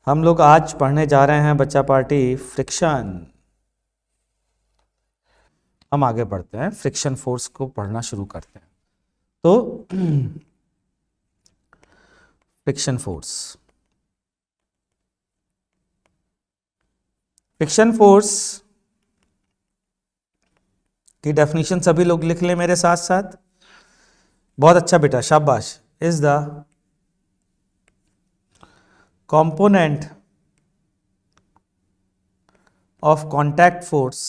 हम लोग आज पढ़ने जा रहे हैं बच्चा पार्टी फ्रिक्शन। हम आगे बढ़ते हैं, फ्रिक्शन फोर्स को पढ़ना शुरू करते हैं। तो फ्रिक्शन फोर्स, फ्रिक्शन फोर्स की डेफिनेशन सभी लोग लिख लें मेरे साथ साथ। बहुत अच्छा बेटा, शाबाश। Is the component of contact force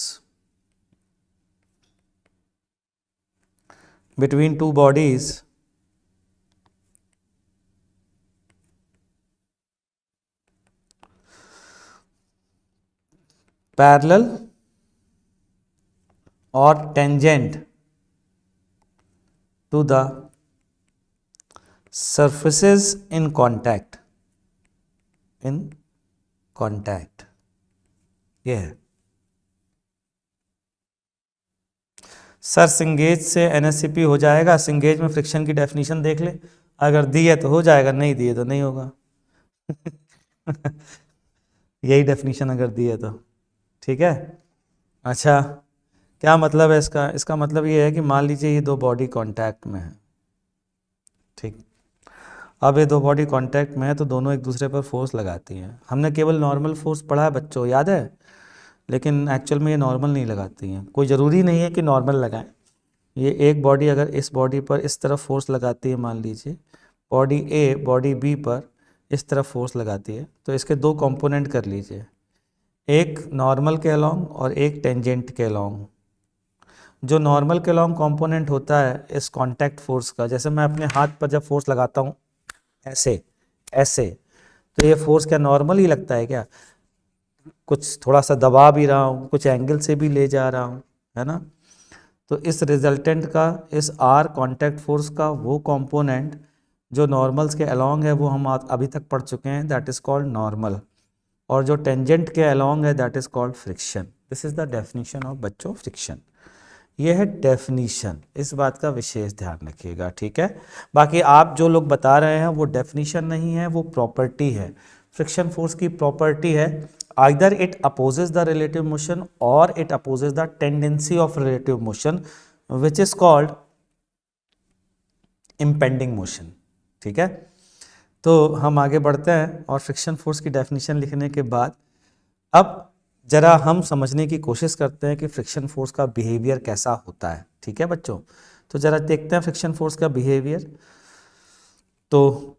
between two bodies parallel or tangent to the surfaces in contact, ये है। सर सिंगेज से एनएससीपी हो जाएगा। सिंगेज में फ्रिक्शन की डेफिनेशन देख ले, अगर दी है तो हो जाएगा, नहीं दिए तो नहीं होगा। यही डेफिनेशन अगर दी है तो ठीक है। अच्छा, क्या मतलब है इसका? इसका मतलब ये है कि मान लीजिए ये दो बॉडी कांटेक्ट में है, ठीक। अब ये दो बॉडी कांटेक्ट में है तो दोनों एक दूसरे पर फोर्स लगाती हैं। हमने केवल नॉर्मल फोर्स पढ़ा है बच्चों, याद है? लेकिन एक्चुअल में ये नॉर्मल नहीं लगाती हैं। कोई ज़रूरी नहीं है कि नॉर्मल लगाएं। ये एक बॉडी अगर इस बॉडी पर इस तरफ फोर्स लगाती है, मान लीजिए बॉडी ए बॉडी बी पर इस तरफ फोर्स लगाती है, तो इसके दो कंपोनेंट कर लीजिए, एक नॉर्मल के अलोंग और एक टेंजेंट के अलोंग। जो नॉर्मल के अलोंग कंपोनेंट होता है इस कांटेक्ट फोर्स का, जैसे मैं अपने हाथ पर जब फोर्स लगाता हूँ ऐसे ऐसे, तो ये फोर्स क्या नॉर्मल ही लगता है क्या? कुछ थोड़ा सा दबा भी रहा हूँ, कुछ एंगल से भी ले जा रहा हूँ, है ना? तो इस रिजल्टेंट का, इस आर कांटेक्ट फोर्स का वो कंपोनेंट जो नॉर्मल्स के अलोंग है वो हम अभी तक पढ़ चुके हैं, दैट इज़ कॉल्ड नॉर्मल। और जो टेंजेंट के अलोंग है that is called friction. This is the definition of बच्चों फ्रिक्शन। ये है डेफिनीशन, इस बात का विशेष ध्यान रखिएगा, ठीक है। बाकी आप जो लोग बता रहे हैं वो डेफिनीशन नहीं है, वो प्रॉपर्टी है। फ्रिक्शन फोर्स की प्रॉपर्टी है, either it opposes the relative motion और it opposes the tendency of relative motion which is called impending motion, ठीक है। तो हम आगे बढ़ते हैं और फ्रिक्शन फोर्स की डेफिनेशन लिखने के बाद अब जरा हम समझने की कोशिश करते हैं कि फ्रिक्शन फोर्स का बिहेवियर कैसा होता है, ठीक है बच्चों। तो जरा देखते हैं फ्रिक्शन फोर्स का बिहेवियर। तो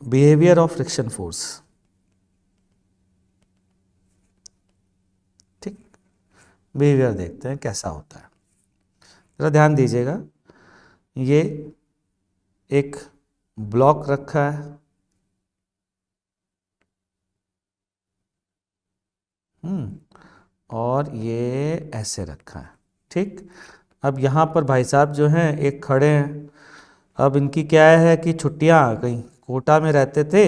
बिहेवियर ऑफ फ्रिक्शन फोर्स, ठीक, बिहेवियर देखते हैं कैसा होता है। जरा ध्यान दीजिएगा, ये एक ब्लॉक रखा है, और ये ऐसे रखा है, ठीक। अब यहाँ पर भाई साहब जो हैं एक खड़े हैं। अब इनकी क्या है कि छुट्टियाँ आ गई, कोटा में रहते थे,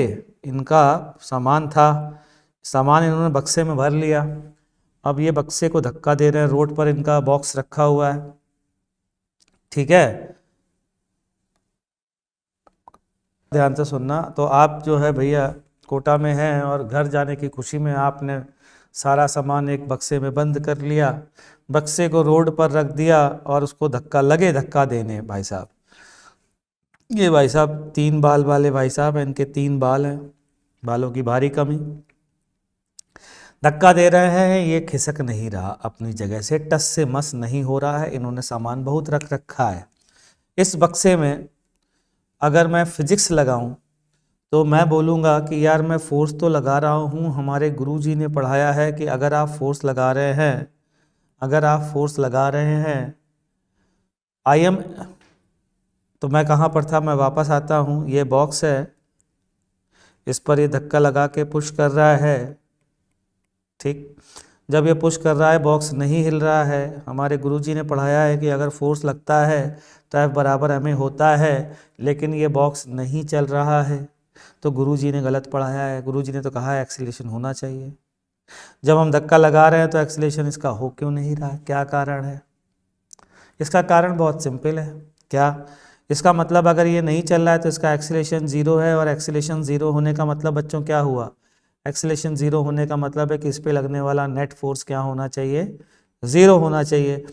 इनका सामान था, सामान इन्होंने बक्से में भर लिया। अब ये बक्से को धक्का दे रहे हैं, रोड पर इनका बॉक्स रखा हुआ है, ठीक है। ध्यान से सुनना। तो आप जो है भैया कोटा में हैं और घर जाने की खुशी में आपने सारा सामान एक बक्से में बंद कर लिया, बक्से को रोड पर रख दिया और उसको धक्का देने भाई साहब। ये भाई साहब 3 बाल वाले भाई साहब हैं, इनके 3 बाल हैं, बालों की भारी कमी। धक्का दे रहे हैं, ये खिसक नहीं रहा अपनी जगह से, टस से मस नहीं हो रहा है। इन्होंने सामान बहुत रख रखा है इस बक्से में। अगर मैं फिजिक्स लगाऊं तो मैं बोलूँगा कि यार मैं फोर्स तो लगा रहा हूँ, हमारे गुरुजी ने पढ़ाया है कि अगर आप फोर्स लगा रहे हैं, अगर आप फोर्स लगा रहे हैं, आई एम, तो मैं कहाँ पर था, मैं वापस आता हूँ। ये बॉक्स है, इस पर ये धक्का लगा के पुश कर रहा है, ठीक। जब ये पुश कर रहा है, बॉक्स नहीं हिल रहा है। हमारे गुरुजी ने पढ़ाया है कि अगर फोर्स लगता है तो F बराबर ma होता है, लेकिन ये बॉक्स नहीं चल रहा है, तो गुरुजी ने गलत पढ़ाया है। गुरुजी ने तो कहा है एक्सीलरेशन होना चाहिए। जब हम धक्का लगा रहे हैं तो एक्सीलरेशन इसका हो क्यों नहीं रहा? क्या कारण है? इसका कारण बहुत सिंपल है, क्या? इसका मतलब अगर ये नहीं चल रहा है तो इसका एक्सीलरेशन 0 है, और एक्सीलरेशन 0 होने का मतलब बच्चों क्या हुआ? एक्सीलरेशन 0 होने का मतलब है कि इस पे लगने वाला नेट फोर्स क्या होना चाहिए? 0 होना चाहिए।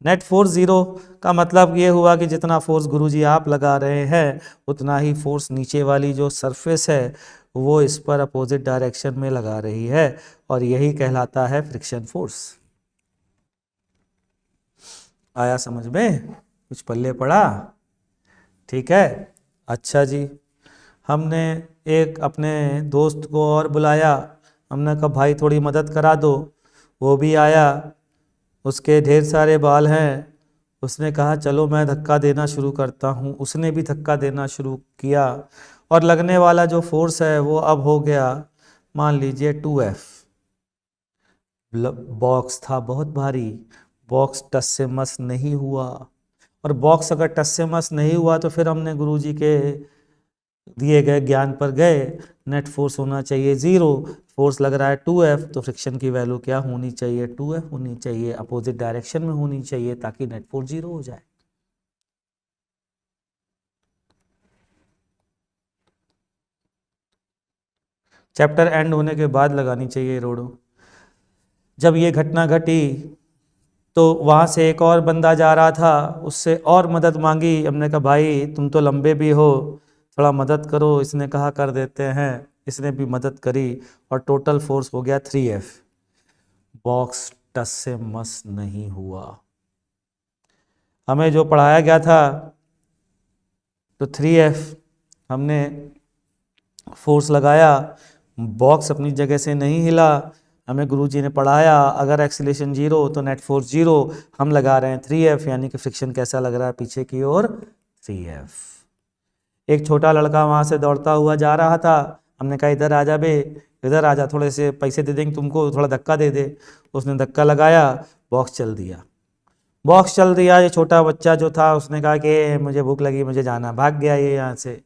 नेट फोर्स 0 का मतलब ये हुआ कि जितना फोर्स गुरुजी आप लगा रहे हैं उतना ही फोर्स नीचे वाली जो सरफेस है वो इस पर अपोजिट डायरेक्शन में लगा रही है, और यही कहलाता है फ्रिक्शन फोर्स। आया समझ में? कुछ पल्ले पड़ा? ठीक है। अच्छा जी, हमने एक अपने दोस्त को और बुलाया, हमने कहा भाई थोड़ी मदद करा दो। वो भी आया, उसके ढेर सारे बाल हैं। उसने कहा चलो मैं धक्का देना शुरू करता हूँ। उसने भी धक्का देना शुरू किया, और लगने वाला जो फोर्स है वो अब हो गया, मान लीजिए 2F। बॉक्स था बहुत भारी, बॉक्स टस से मस नहीं हुआ, और बॉक्स अगर टस से मस नहीं हुआ तो फिर हमने गुरुजी के दिए गए ज्ञान पर गए। नेट फोर्स होना चाहिए 0, फोर्स लग रहा है 2F, तो फ्रिक्शन की वैल्यू क्या होनी चाहिए? 2F होनी चाहिए, अपोजिट डायरेक्शन में होनी चाहिए, ताकि नेट फोर्स 0 हो जाए। चैप्टर एंड होने के बाद लगानी चाहिए रोडो। जब ये घटना घटी तो वहाँ से एक और बंदा जा रहा था, उससे और मदद मांगी। हमने कहा भाई तुम तो लंबे भी हो, थोड़ा मदद करो। इसने कहा कर देते हैं, इसने भी मदद करी, और टोटल फोर्स हो गया 3F। बॉक्स टस से मस नहीं हुआ। हमें जो पढ़ाया गया था तो 3F हमने फोर्स लगाया, बॉक्स अपनी जगह से नहीं हिला। हमें गुरुजी ने पढ़ाया अगर एक्सीलरेशन 0 तो नेट फोर्स 0, हम लगा रहे हैं 3F, यानी कि फ्रिक्शन कैसा लग रहा है पीछे की ओर? 3F। एक छोटा लड़का वहाँ से दौड़ता हुआ जा रहा था, हमने कहा इधर आ जा बे, इधर आ जा, थोड़े से पैसे दे देंगे तुमको, थोड़ा धक्का दे दे। उसने धक्का लगाया, बॉक्स चल दिया। बॉक्स चल दिया। ये छोटा बच्चा जो था उसने कहा कि मुझे भूख लगी, मुझे जाना, भाग गया ये यहाँ से।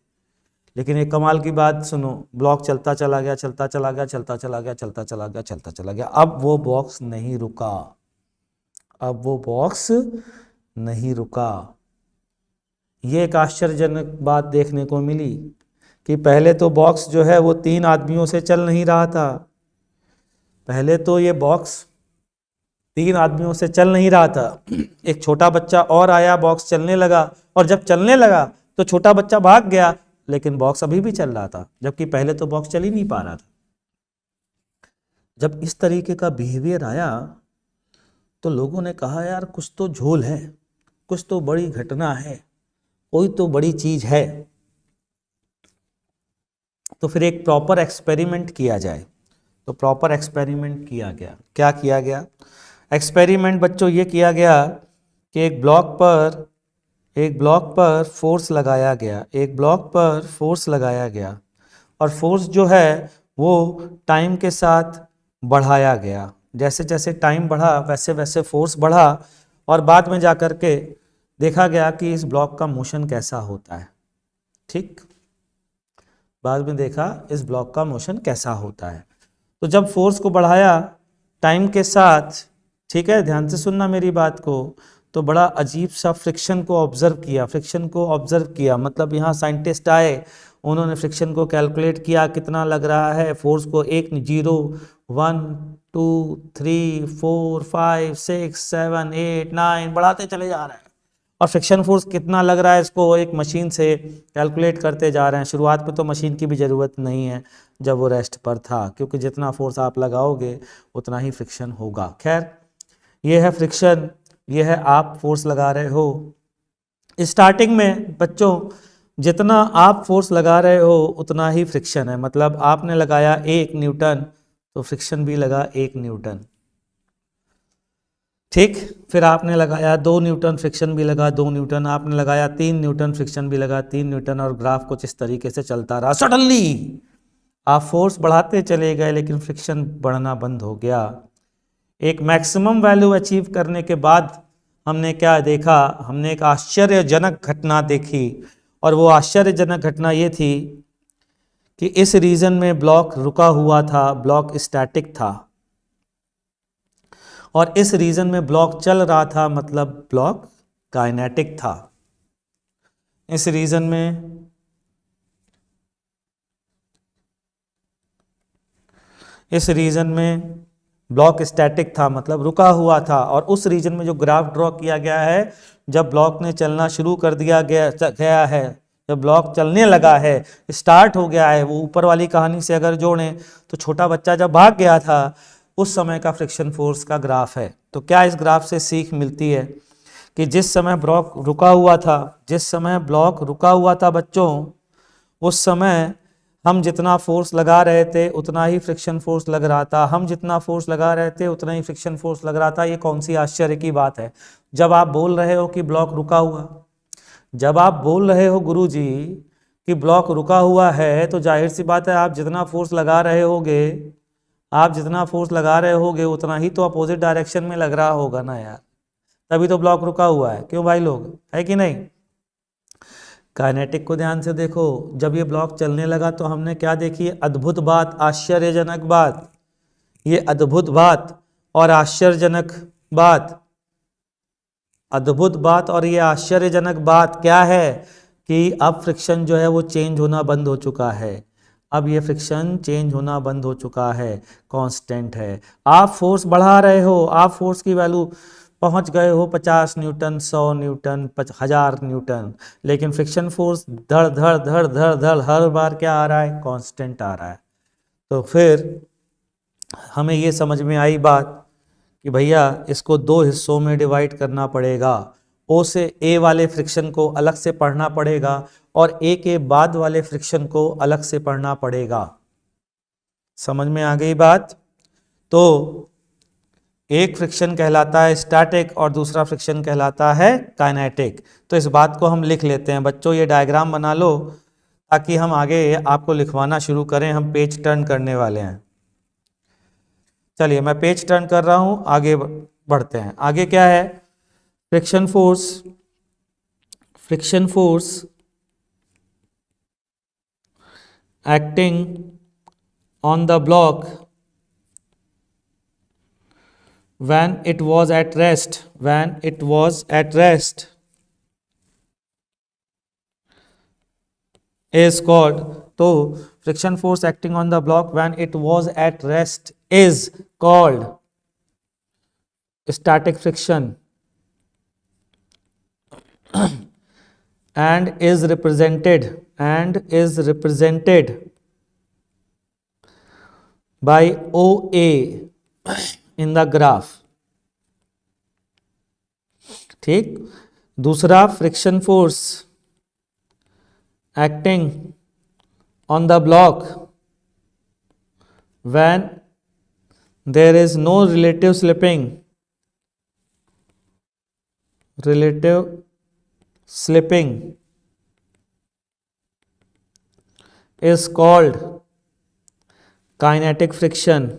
लेकिन एक कमाल की बात सुनो, ब्लॉक चलता चला गया, चलता चला गया, चलता चला गया, चलता चला गया, चलता चला गया। अब वो बॉक्स नहीं रुका, अब वो बॉक्स नहीं रुका। ये एक आश्चर्यजनक बात देखने को मिली कि पहले तो बॉक्स जो है वो 3 आदमियों से चल नहीं रहा था। पहले तो ये बॉक्स 3 आदमियों से चल नहीं रहा था। एक छोटा बच्चा और आया, बॉक्स चलने लगा, और जब चलने लगा तो छोटा बच्चा भाग गया, लेकिन बॉक्स अभी भी चल रहा था, जबकि पहले तो बॉक्स चल ही नहीं पा रहा था। जब इस तरीके का बिहेवियर आया तो लोगों ने कहा यार कुछ तो झोल है, कुछ तो बड़ी घटना है, कोई तो बड़ी चीज है। तो फिर एक प्रॉपर एक्सपेरिमेंट किया जाए। तो प्रॉपर एक्सपेरिमेंट किया गया। क्या किया गया एक्सपेरिमेंट बच्चों? ये किया गया कि एक ब्लॉक पर फोर्स लगाया गया, एक ब्लॉक पर फोर्स लगाया गया, और फोर्स जो है वो टाइम के साथ बढ़ाया गया। जैसे जैसे टाइम बढ़ा वैसे वैसे फोर्स बढ़ा, और बाद में जा कर के देखा गया कि इस ब्लॉक का मोशन कैसा होता है। ठीक, बाद में देखा इस ब्लॉक का मोशन कैसा होता है। तो जब फोर्स को बढ़ाया टाइम के साथ, ठीक है, ध्यान से सुनना मेरी बात को, तो बड़ा अजीब सा फ्रिक्शन को ऑब्जर्व किया। फ्रिक्शन को ऑब्जर्व किया मतलब यहाँ साइंटिस्ट आए, उन्होंने फ्रिक्शन को कैलकुलेट किया कितना लग रहा है। फोर्स को 1 0 1 2 3 4 5 6 7 8 9 बढ़ाते चले जा रहे हैं, और फ्रिक्शन फोर्स कितना लग रहा है इसको एक मशीन से कैलकुलेट करते जा रहे हैं। शुरुआत में तो मशीन की भी ज़रूरत नहीं है जब वो रेस्ट पर था, क्योंकि जितना फोर्स आप लगाओगे उतना ही फ्रिक्शन होगा। खैर, ये है फ्रिक्शन, ये है आप फोर्स लगा रहे हो। स्टार्टिंग में बच्चों जितना आप फोर्स लगा रहे हो उतना ही फ्रिक्शन है। मतलब आपने लगाया 1 न्यूटन तो फ्रिक्शन भी लगा 1 न्यूटन। ठीक, फिर आपने लगाया 2 न्यूटन, फ्रिक्शन भी लगा 2 न्यूटन। आपने लगाया 3 न्यूटन, फ्रिक्शन भी लगा 3 न्यूटन, और ग्राफ कुछ इस तरीके से चलता रहा। सडनली आप फोर्स बढ़ाते चले गए लेकिन फ्रिक्शन बढ़ना बंद हो गया। एक मैक्सिमम वैल्यू अचीव करने के बाद हमने क्या देखा? हमने एक आश्चर्यजनक घटना देखी, और वो आश्चर्यजनक घटना ये थी कि इस रीजन में ब्लॉक रुका हुआ था, ब्लॉक स्टैटिक था, और इस रीजन में ब्लॉक चल रहा था, मतलब ब्लॉक काइनेटिक था। इस रीजन में ब्लॉक स्टैटिक था, मतलब रुका हुआ था, और उस रीजन में जो ग्राफ ड्रॉ किया गया है, जब ब्लॉक ने चलना शुरू कर दिया गया है, जब ब्लॉक चलने लगा है, स्टार्ट हो गया है, वो ऊपर वाली कहानी से अगर जोड़ें तो छोटा बच्चा जब भाग गया था उस समय का फ्रिक्शन फोर्स का ग्राफ है। तो क्या इस ग्राफ से सीख मिलती है कि जिस समय ब्लॉक रुका हुआ था बच्चों, उस समय हम जितना फोर्स लगा रहे थे उतना ही फ्रिक्शन फोर्स लग रहा था, हम जितना फोर्स लगा रहे थे उतना ही फ्रिक्शन फोर्स लग रहा था। ये कौन सी आश्चर्य की बात है। जब आप बोल रहे हो कि ब्लॉक रुका हुआ, जब आप बोल रहे हो गुरुजी कि ब्लॉक रुका हुआ है, तो जाहिर सी बात है आप जितना फोर्स लगा रहे होगे उतना ही तो अपोजिट डायरेक्शन में लग रहा होगा ना यार, तभी तो ब्लॉक रुका हुआ है। क्यों भाई लोग, है कि नहीं। काइनेटिक को ध्यान से देखो, जब ये ब्लॉक चलने लगा तो हमने क्या देखी, अद्भुत बात, आश्चर्यजनक बात। ये अद्भुत बात और आश्चर्यजनक बात, अद्भुत बात और ये आश्चर्यजनक बात क्या है कि अब फ्रिक्शन जो है वो चेंज होना बंद हो चुका है। अब ये फ्रिक्शन चेंज होना बंद हो चुका है, कांस्टेंट है। आप फोर्स बढ़ा रहे हो, आप फोर्स की वैल्यू पहुंच गए हो 50 न्यूटन, 100 न्यूटन, 1000 न्यूटन, लेकिन फ्रिक्शन फोर्स धड़ धड़ धड़ धड़ धड़ हर बार क्या आ रहा है, कांस्टेंट आ रहा है। तो फिर हमें ये समझ में आई बात कि भैया इसको दो हिस्सों में डिवाइड करना पड़ेगा। ओ से ए वाले फ्रिक्शन को अलग से पढ़ना पड़ेगा और ए के बाद वाले फ्रिक्शन को अलग से पढ़ना पड़ेगा। समझ में आ गई बात। तो एक फ्रिक्शन कहलाता है स्टैटिक और दूसरा फ्रिक्शन कहलाता है काइनेटिक। तो इस बात को हम लिख लेते हैं बच्चों, ये डायग्राम बना लो ताकि हम आगे आपको लिखवाना शुरू करें। हम पेज टर्न करने वाले हैं। चलिए मैं पेज टर्न कर रहा हूं, आगे बढ़ते हैं। आगे क्या है, friction force acting on the block when it was at rest is called, तो friction force acting on the block when it was at rest is called static friction and is represented by OA in the graph। ठीक। दूसरा friction force acting on the block when there is no relative slipping is called kinetic friction,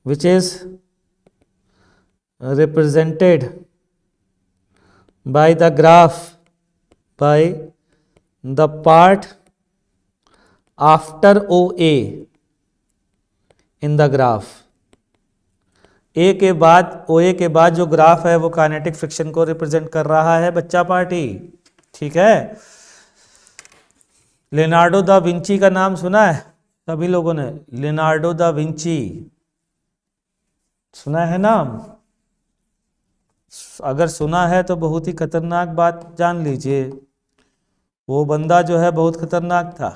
which is represented by the graph, by the part after OA in the graph। ए के बाद, OA के बाद जो graph है वो kinetic friction को represent कर रहा है बच्चा पार्टी। ठीक है। लियोनार्डो दा विंची का नाम सुना है सभी लोगों ने? लियोनार्डो दा विंची सुना है नाम? अगर सुना है तो बहुत ही खतरनाक बात जान लीजिए, वो बंदा जो है बहुत खतरनाक था।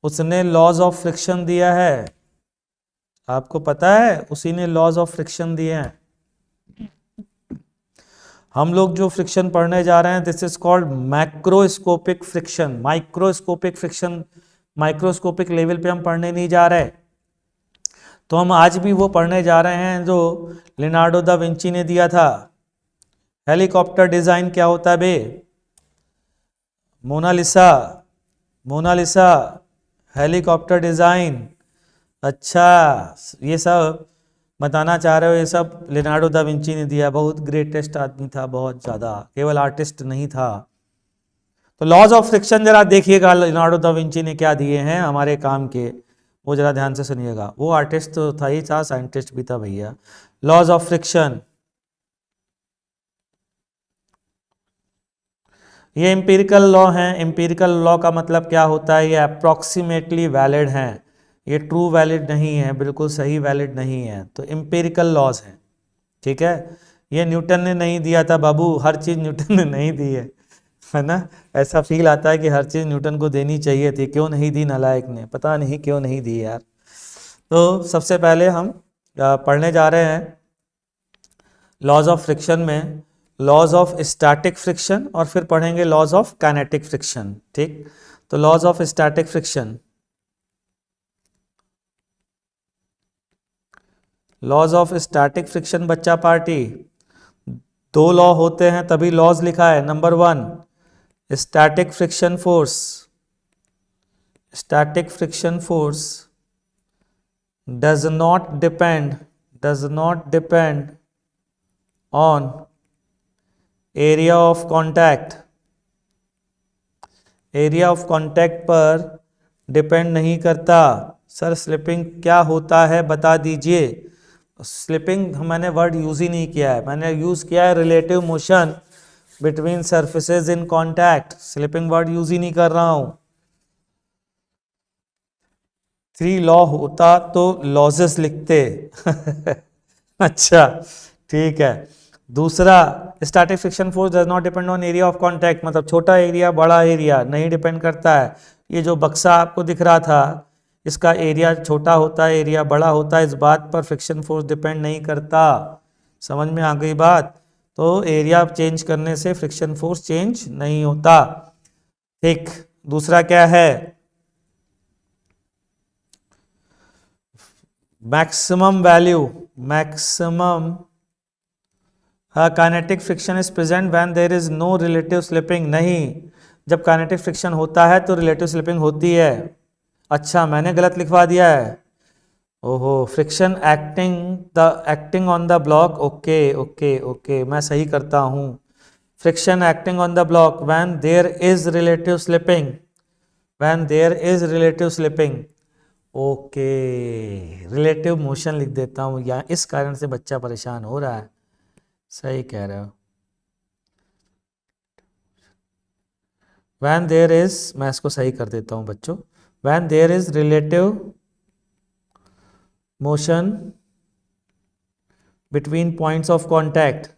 उसने लॉज ऑफ फ्रिक्शन दिया है, आपको पता है, उसी ने लॉज ऑफ फ्रिक्शन दिए हैं। हम लोग जो फ्रिक्शन पढ़ने जा रहे हैं this is called macroscopic friction. Microscopic friction, microscopic level पे हम पढ़ने नहीं जा रहे। तो हम आज भी वो पढ़ने जा रहे हैं जो लियोनार्डो दा विंची ने दिया था। हेलीकॉप्टर डिजाइन क्या होता है बे? Mona Lisa helicopter design. अच्छा, ये सब बताना चाह रहे हो, ये सब लियोनार्डो दा विंची ने दिया। बहुत ग्रेटेस्ट आदमी था, बहुत ज़्यादा, केवल आर्टिस्ट नहीं था। तो लॉज ऑफ फ्रिक्शन जरा देखिएगा लियोनार्डो दा विंची ने क्या दिए हैं हमारे काम के, वो जरा ध्यान से सुनिएगा। वो आर्टिस्ट तो था ही था, साइंटिस्ट भी था भैया। लॉज ऑफ फ्रिक्शन, ये एम्पिरिकल लॉ हैं। एम्पिरिकल लॉ का मतलब क्या होता है? ये अप्रॉक्सीमेटली वैलिड हैं, ये ट्रू वैलिड नहीं है, बिल्कुल सही वैलिड नहीं है, तो एम्पिरिकल लॉज हैं। ठीक है, ये न्यूटन ने नहीं दिया था बाबू, हर चीज़ न्यूटन ने नहीं दी है ना। ऐसा फील आता है कि हर चीज़ न्यूटन को देनी चाहिए थी, क्यों नहीं दी नालायक ने, पता नहीं क्यों नहीं दी यार। तो सबसे पहले हम पढ़ने जा रहे हैं लॉज ऑफ फ्रिक्शन में लॉज ऑफ स्टैटिक फ्रिक्शन, और फिर पढ़ेंगे लॉज ऑफ काइनेटिक फ्रिक्शन। ठीक, तो laws of static friction, laws of static friction बच्चा पार्टी, दो लॉ होते हैं तभी लॉज लिखा है। Number 1 static friction force, static friction force does not depend on area of contact, area of contact पर डिपेंड नहीं करता। सर स्लिपिंग क्या होता है बता दीजिए। स्लिपिंग मैंने वर्ड यूज ही नहीं किया है, मैंने यूज किया है relative motion between surfaces in contact. Slipping word use ही नहीं कर रहा हूं। 3 लॉ होता तो लॉजेस लिखते अच्छा ठीक है। दूसरा static friction force does not depend on area of contact, मतलब छोटा एरिया बड़ा एरिया नहीं डिपेंड करता है। ये जो बक्सा आपको दिख रहा था इसका एरिया छोटा होता है एरिया बड़ा होता है, इस बात पर फ्रिक्शन फोर्स डिपेंड नहीं करता। समझ में आ गई बात? तो एरिया चेंज करने से फ्रिक्शन फोर्स चेंज नहीं होता। ठीक, दूसरा क्या है? Maximum value, maximum kinetic friction is present when there is no relative slipping. नहीं, जब काइनेटिक फ्रिक्शन होता है तो रिलेटिव स्लिपिंग होती है। अच्छा मैंने गलत लिखवा दिया है। ओहो, friction acting on the block. Okay okay okay, मैं सही करता हूँ। Friction acting on the block when there is relative slipping, when there is relative slipping. Okay, relative motion लिख देता हूँ यहाँ, इस कारण से बच्चा परेशान हो रहा है। सही कह रहे हो। वैन देयर इज, मैं इसको सही कर देता हूँ बच्चों, when there is relative motion between points of contact,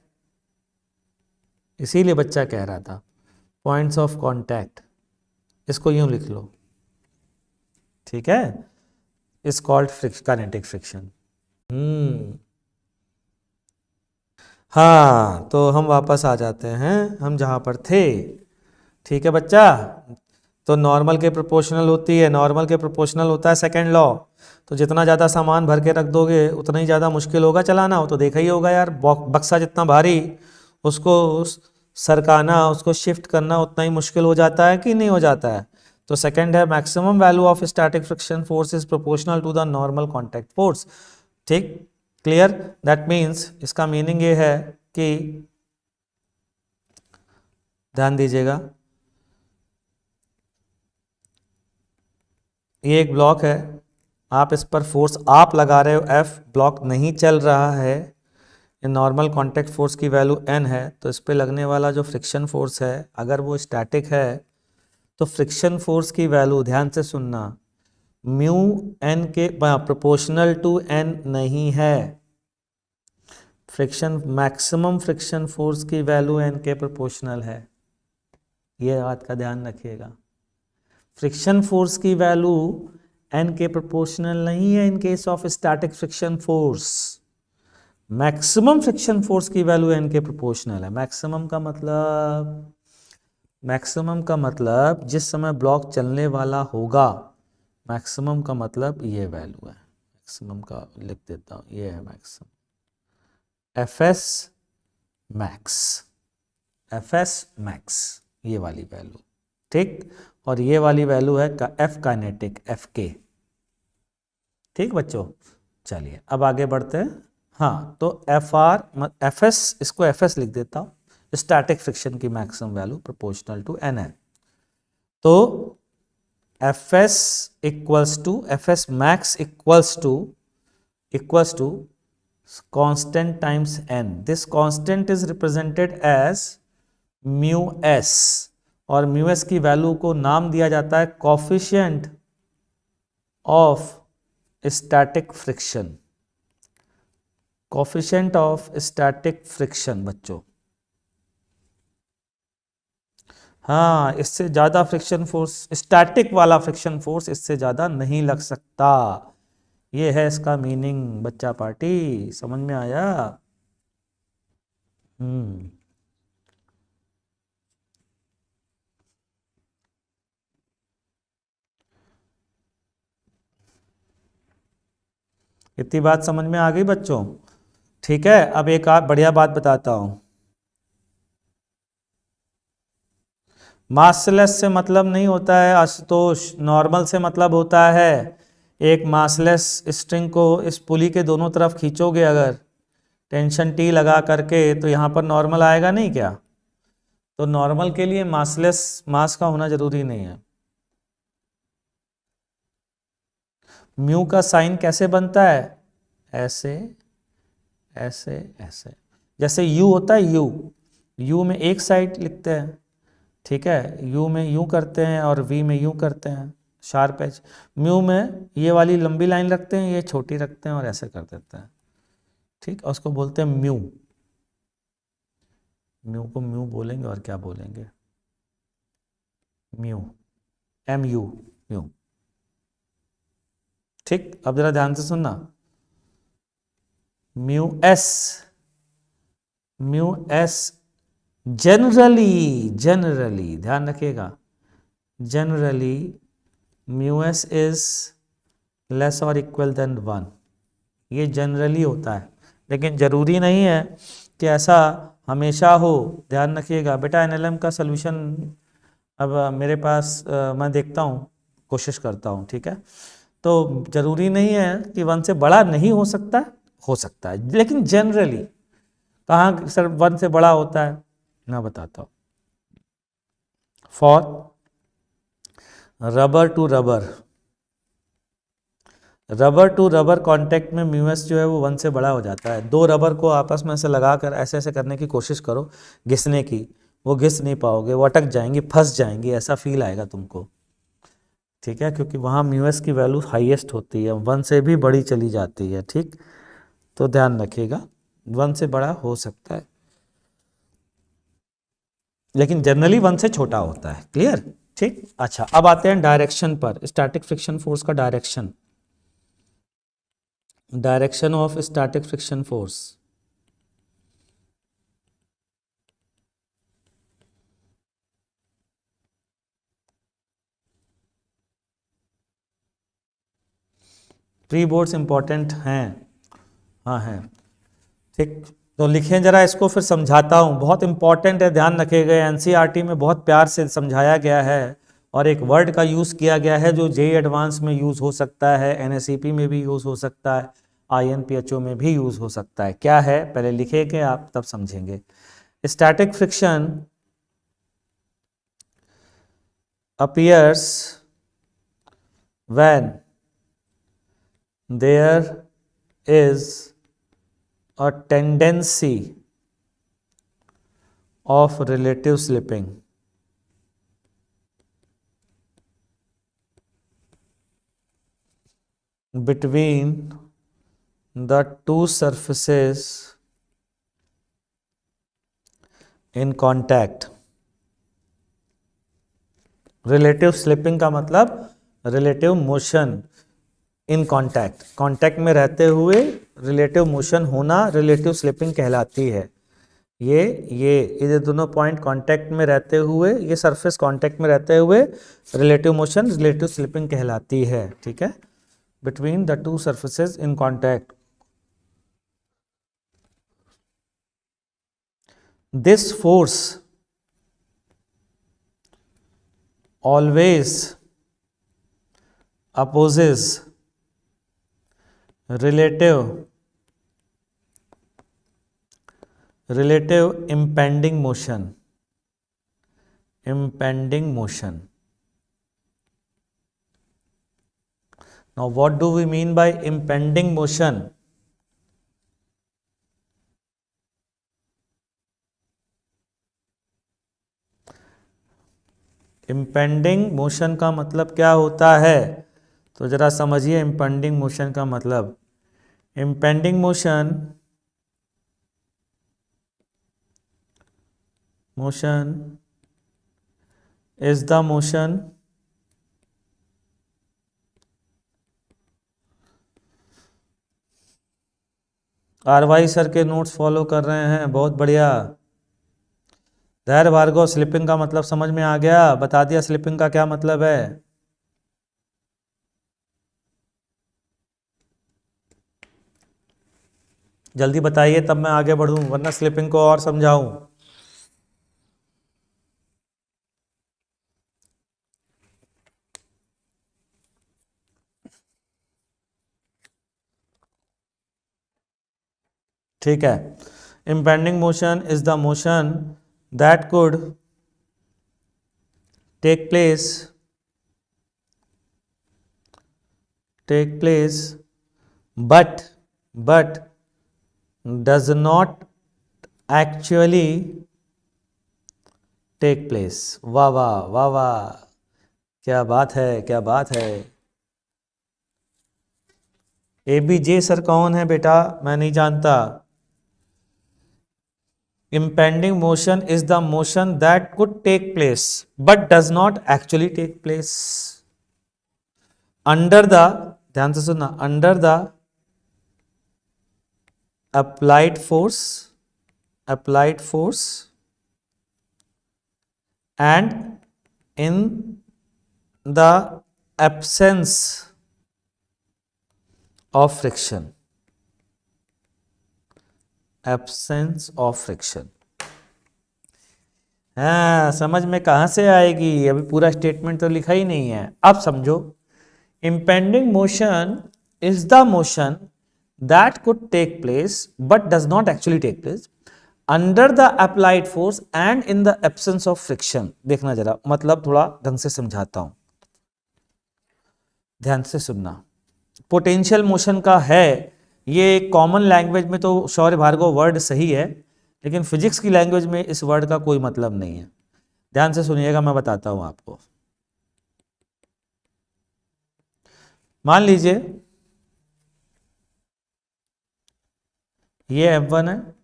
इसीलिए बच्चा कह रहा था पॉइंट्स ऑफ कॉन्टैक्ट, इसको यूं लिख लो। ठीक है, इज कॉल्ड काइनेटिक फ्रिक्शन। हाँ, तो हम वापस आ जाते हैं हम जहाँ पर थे। ठीक है बच्चा, तो नॉर्मल के प्रोपोर्शनल होती है, नॉर्मल के प्रोपोर्शनल होता है सेकंड लॉ। तो जितना ज़्यादा सामान भर के रख दोगे उतना ही ज़्यादा मुश्किल होगा चलाना। हो तो देखा ही होगा यार, बक्सा जितना भारी उसको सरकाना, उसको शिफ्ट करना उतना ही मुश्किल हो जाता है कि नहीं हो जाता है। तो सेकंड है maximum value of static friction force is proportional to the normal contact force. ठीक, क्लियर? दैट मीन्स इसका मीनिंग ये है कि, ध्यान दीजिएगा, ये एक ब्लॉक है, आप इस पर फोर्स आप लगा रहे हो F, ब्लॉक नहीं चल रहा है, ये नॉर्मल कॉन्टैक्ट फोर्स की वैल्यू N है, तो इस पे लगने वाला जो फ्रिक्शन फोर्स है अगर वो स्टैटिक है तो फ्रिक्शन फोर्स की वैल्यू, ध्यान से सुनना, म्यू N के प्रोपोर्शनल टू N नहीं है। फ्रिक्शन, मैक्सिमम फ्रिक्शन फोर्स की वैल्यू N के प्रोपोर्शनल है, ये बात का ध्यान रखिएगा। फ्रिक्शन फोर्स की वैल्यू N के प्रोपोर्शनल नहीं है in case of static friction force. Maximum friction force की वैल्यू N के प्रोपोर्शनल है। मैक्सिमम का मतलब, मैक्सिमम का मतलब जिस समय ब्लॉक चलने वाला होगा, मैक्सिमम का मतलब ये वैल्यू है। मैक्सिमम का लिख देता हूँ, ये है maximum, Fs max, Fs max, ये वाली वैल्यू। ठीक, और ये वाली वैल्यू है का F काइनेटिक, Fk। ठीक बच्चों, चलिए अब आगे बढ़ते हैं। हाँ, तो Fs, इसको Fs लिख देता हूँ, स्टैटिक फ्रिक्शन की maximum value proportional to N है। तो Fs equals to, Fs max equals to constant times N. This constant is represented as mu s, और म्यू एस की वैल्यू को नाम दिया जाता है coefficient of static friction, coefficient of static friction बच्चों। हाँ, इससे ज़्यादा फ्रिक्शन फोर्स, स्टैटिक वाला फ्रिक्शन फोर्स इससे ज़्यादा नहीं लग सकता। ये है इसका मीनिंग बच्चा पार्टी, समझ में आया? हम्म। इतनी बात समझ में आ गई बच्चों? ठीक है, अब एक और बढ़िया बात बताता हूँ। मासलेस से मतलब नहीं होता है आशुतोष, नॉर्मल से मतलब होता है। एक मासलेस स्ट्रिंग को इस पुली के दोनों तरफ खींचोगे अगर टेंशन टी लगा करके, तो यहाँ पर नॉर्मल आएगा नहीं क्या? तो नॉर्मल के लिए मासलेस मास का होना जरूरी नहीं है। म्यू का साइन कैसे बनता है? ऐसे ऐसे ऐसे, जैसे यू होता है, यू यू में एक साइड लिखते हैं, ठीक है, यू में यूं करते हैं और वी में यूं करते हैं, शार्प एज। म्यू में ये वाली लंबी लाइन रखते हैं, ये छोटी रखते हैं और ऐसे कर देते हैं, ठीक, और उसको बोलते हैं म्यू। म्यू को म्यू बोलेंगे और क्या बोलेंगे? Mu, M U, mu. ठीक, अब जरा ध्यान से सुनना। Mu S, mu S generally ध्यान रखिएगा, generally mu S is less और इक्वल देन 1। ये जनरली होता है, लेकिन ज़रूरी नहीं है कि ऐसा हमेशा हो। ध्यान रखिएगा बेटा, एनएलएम का सलूशन अब मेरे पास मैं देखता हूँ, कोशिश करता हूँ, ठीक है। तो ज़रूरी नहीं है कि 1 से बड़ा नहीं हो सकता है, लेकिन जनरली कहाँ सर 1 से बड़ा होता है, मैं बताता हूँ। For rubber to rubber, rubber to rubber contact में म्यू एस जो है वो 1 से बड़ा हो जाता है। दो रबर को आपस में ऐसे लगा कर ऐसे ऐसे करने की कोशिश करो घिसने की, वो घिस नहीं पाओगे, वो अटक जाएंगी, फंस जाएंगी, ऐसा फील आएगा तुमको, ठीक है, क्योंकि वहाँ म्यू एस की वैल्यू हाईएस्ट होती है, 1 से भी बड़ी चली जाती है, ठीक। तो ध्यान रखिएगा, 1 से बड़ा हो सकता है, लेकिन जनरली 1 से छोटा होता है। क्लियर? ठीक। अच्छा, अब आते हैं डायरेक्शन पर, स्टैटिक फ्रिक्शन फोर्स का direction, direction of static friction force. Pre boards important हैं, हाँ हैं, ठीक। तो लिखें जरा इसको, फिर समझाता हूँ, बहुत इंपॉर्टेंट है, ध्यान रखिएगा। एनसीईआरटी में बहुत प्यार से समझाया गया है और एक वर्ड का यूज़ किया गया है जो जेईई एडवांस में यूज़ हो सकता है, एनएसईपी में भी यूज़ हो सकता है, आईएनपीएचओ में भी यूज़ हो सकता है। क्या है पहले लिखेंगे आप, तब समझेंगे। Static friction appears when there is a tendency of relative slipping between the two surfaces in contact। Relative slipping का मतलब relative motion in contact, contact में रहते हुए रिलेटिव मोशन होना रिलेटिव स्लिपिंग कहलाती है। ये दोनों पॉइंट कांटेक्ट में रहते हुए, ये सरफेस कांटेक्ट में रहते हुए रिलेटिव मोशन रिलेटिव स्लिपिंग कहलाती है, ठीक है, between the two surfaces in contact. This force always opposes relative impending motion, now what do we mean by impending motion? Impending motion का मतलब क्या होता है? तो जरा समझिए इम्पेंडिंग मोशन का मतलब। Impending motion is the motion RY sir के नोट्स फॉलो कर रहे हैं, बहुत बढ़िया। धैर्य भार्गव, स्लिपिंग का मतलब समझ में आ गया? बता दिया स्लिपिंग का क्या मतलब है। जल्दी बताइए तब मैं आगे बढ़ूं, वरना स्लिपिंग को और समझाऊं। ठीक है। Impending motion is the motion that could take place but does not actually take place. वाह वाह वाह वाह, क्या बात है, क्या बात है। ABJ सर कौन है बेटा? मैं नहीं जानता। Impending motion is the motion that could take place but does not actually take place under the, ध्यान से सुनना, under the applied force and in the absence of friction। हाँ, समझ में कहाँ से आएगी? अभी पूरा स्टेटमेंट तो लिखा ही नहीं है। अब समझो, impending motion is the motion that could take place but does not actually take place under the applied force and in the absence of friction। देखना जरा, मतलब थोड़ा ढंग से समझाता हूं, ध्यान से सुनना। पोटेंशियल मोशन का है, ये कॉमन लैंग्वेज में तो शौर्य भार्गव वर्ड सही है, लेकिन फिजिक्स की लैंग्वेज में इस वर्ड का कोई मतलब नहीं है। ध्यान से सुनिएगा, मैं बताता हूं आपको। मान लीजिए ये M1 है,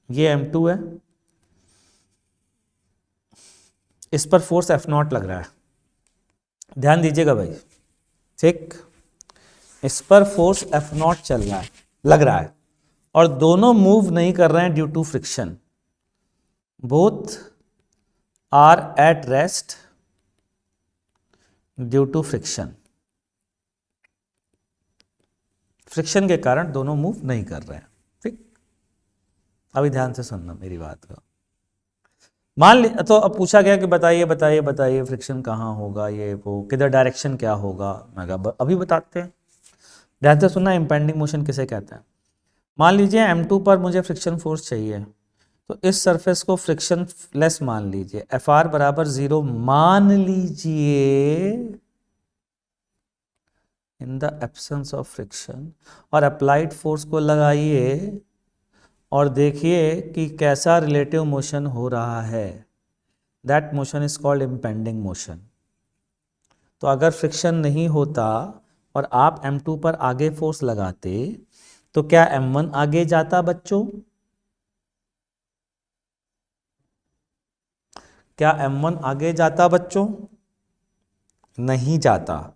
ये M2 है, इस पर फोर्स F0 लग रहा है। ध्यान दीजिएगा भाई, ठीक, इस पर फोर्स F0 चल रहा है, लग रहा है, और दोनों मूव नहीं कर रहे हैं due to friction. Both are at rest due to friction. Friction के कारण दोनों मूव नहीं कर रहे हैं, ठीक। अभी ध्यान से सुनना मेरी बात को। मान ली, तो अब पूछा गया कि बताइए बताइए बताइए फ्रिक्शन कहाँ होगा, ये वो किधर, डायरेक्शन क्या होगा। मैं कहा अभी बताते हैं। ध्यान से सुनना, इम्पेंडिंग मोशन किसे कहते हैं। मान लीजिए M2 पर मुझे फ्रिक्शन फोर्स चाहिए, तो इस सरफेस को फ्रिक्शन लेस मान लीजिए, Fr बराबर 0 मान लीजिए in the absence of friction, और अप्लाइड फोर्स को लगाइए और देखिए कि कैसा रिलेटिव मोशन हो रहा है। That motion is called impending motion. तो अगर फ्रिक्शन नहीं होता और आप M2 पर आगे फोर्स लगाते, तो क्या M1 आगे जाता बच्चों? क्या M1 आगे जाता बच्चों? नहीं जाता।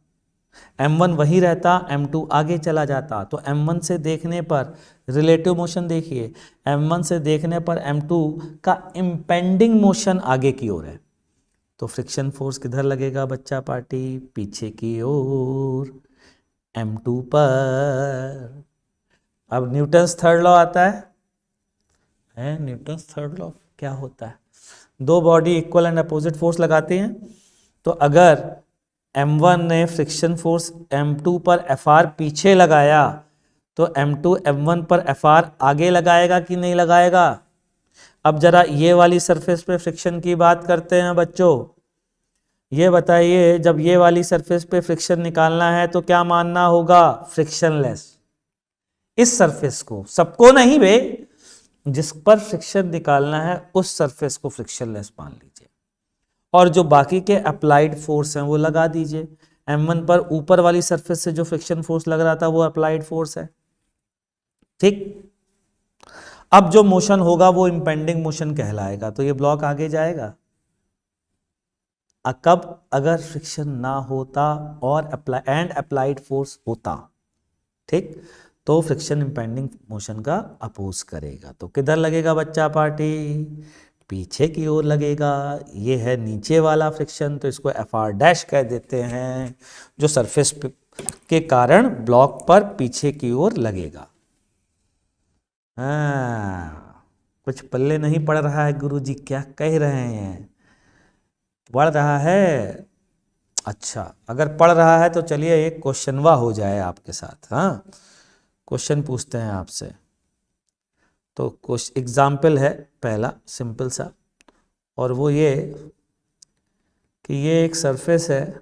M1 वही रहता, M2 आगे चला जाता। तो M1 से देखने पर रिलेटिव मोशन देखिए, M1 से देखने पर M2 का इम्पेंडिंग मोशन आगे की ओर है। तो फ्रिक्शन फोर्स किधर लगेगा बच्चा पार्टी? पीछे की ओर, M2 पर। अब न्यूटन्स थर्ड लॉ आता है न्यूटन्स थर्ड लॉ क्या होता है? दो body equal and opposite force लगाते हैं, तो अगर M1 ने फ्रिक्शन फोर्स M2 पर Fr पीछे लगाया, तो M2 M1 पर Fr आगे लगाएगा कि नहीं लगाएगा? अब जरा ये वाली सरफेस पे फ्रिक्शन की बात करते हैं बच्चों। ये बताइए, जब ये वाली सरफेस पे फ्रिक्शन निकालना है तो क्या मानना होगा? फ्रिक्शनलेस। इस सरफेस को, सबको नहीं बे, जिस पर फ्रिक्शन निकालना है उस सरफेस को फ्रिक्शनलेस मान लीजिए। और जो बाकी के अप्लाइड फोर्स हैं वो लगा दीजिए। m1 पर ऊपर वाली सरफेस से जो फ्रिक्शन फोर्स लग रहा था वो अप्लाइड फोर्स है, ठीक। अब जो मोशन होगा वो इंपेंडिंग मोशन कहलाएगा, तो ये ब्लॉक आगे जाएगा। कब? अगर फ्रिक्शन ना होता और अप्लाइड फोर्स होता, ठीक, तो फ्रिक्शन इंपेंडिंग मोशन का अपोज करेगा। तो किधर लगेगा बच्चा पार्टी? पीछे की ओर लगेगा। ये है नीचे वाला फ्रिक्शन, तो इसको FR डैश कह देते हैं, जो सरफेस के कारण ब्लॉक पर पीछे की ओर लगेगा। हाँ, कुछ पल्ले नहीं पड़ रहा है गुरुजी, क्या कह रहे हैं? पढ़ रहा है? अच्छा, अगर पढ़ रहा है तो चलिए एक क्वेश्चनवा हो जाए आपके साथ। हाँ, क्वेश्चन पूछते हैं आपसे। तो कुछ एग्जाम्पल है पहला सिंपल सा, और वो ये कि ये एक सरफेस है,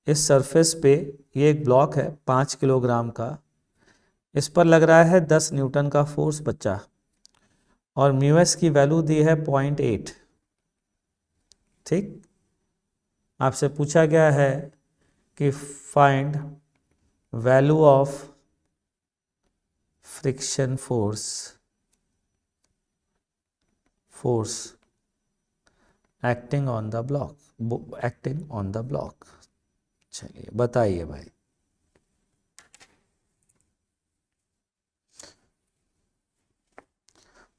इस सरफेस पे ये एक ब्लॉक है 5 किलोग्राम का, इस पर लग रहा है 10 न्यूटन का फोर्स बच्चा, और म्यूएस की वैल्यू दी है 0.8, ठीक। आपसे पूछा गया है कि find value of friction force acting on the block, चलिए बताइए भाई।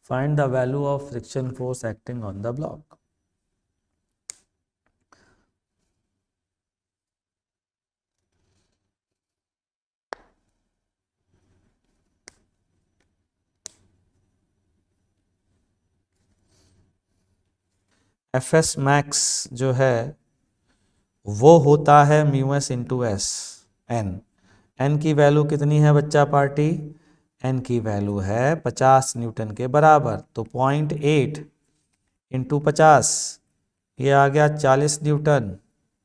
Find the value of friction force acting on the block. FS max जो है वो होता है म्यूएस इंटू एस एन की वैल्यू कितनी है बच्चा पार्टी? एन की वैल्यू है 50 न्यूटन के बराबर, तो 0.8 इंटू 50, ये आ गया 40 न्यूटन,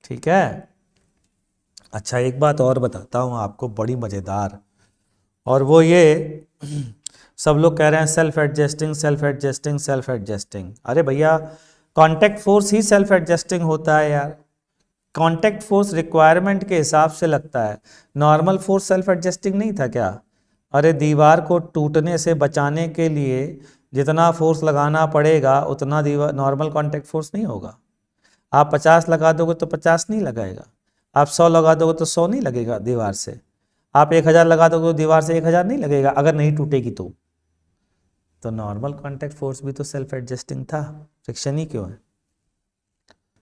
ठीक है। अच्छा, एक बात और बताता हूँ आपको बड़ी मज़ेदार, और वो ये सब लोग कह रहे हैं सेल्फ एडजस्टिंग। अरे भैया, कांटेक्ट फोर्स ही सेल्फ एडजस्टिंग होता है यार। कांटेक्ट फोर्स रिक्वायरमेंट के हिसाब से लगता है, नॉर्मल फोर्स सेल्फ एडजस्टिंग नहीं था क्या? अरे दीवार को टूटने से बचाने के लिए जितना फोर्स लगाना पड़ेगा उतना दीवार नॉर्मल कांटेक्ट फोर्स नहीं होगा। आप 50 लगा दोगे तो 50 नहीं लगाएगा, आप 100 लगा दोगे तो 100 नहीं लगेगा दीवार से, आप 1000 लगा दोगे तो दीवार से 1000 नहीं लगेगा अगर नहीं टूटेगी तो नॉर्मल कांटेक्ट फोर्स भी तो सेल्फ एडजस्टिंग था, फ्रिक्शन ही क्यों है?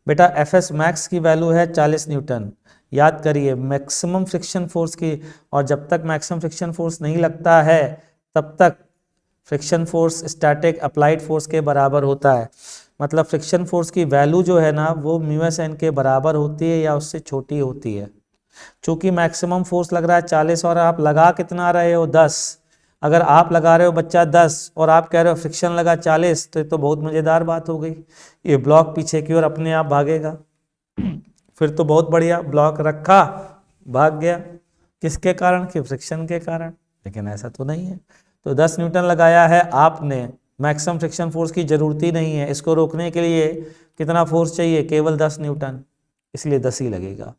बेटा FS मैक्स की वैल्यू है 40 न्यूटन, याद करिए मैक्सिमम फ्रिक्शन फोर्स की, और जब तक मैक्सिमम फ्रिक्शन फोर्स नहीं लगता है तब तक friction force static applied force के बराबर होता है। मतलब फ्रिक्शन फोर्स की वैल्यू जो है ना वो म्यूएस एन के बराबर होती है या उससे छोटी होती है। चूंकि मैक्सिमम फोर्स लग रहा है 40 और आप लगा कितना रहे हो 10, अगर आप लगा रहे हो बच्चा 10 और आप कह रहे हो फ्रिक्शन लगा 40, तो ये तो बहुत मज़ेदार बात हो गई, ये ब्लॉक पीछे की ओर अपने आप भागेगा। फिर तो बहुत बढ़िया, ब्लॉक रखा भाग गया, किसके कारण? कि फ्रिक्शन के कारण। लेकिन ऐसा तो नहीं है, तो 10 न्यूटन लगाया है आपने, मैक्सिमम फ्रिक्शन फोर्स की जरूरत ही नहीं है, इसको रोकने के लिए कितना फोर्स चाहिए? केवल 10 न्यूटन, इसलिए 10 ही लगेगा।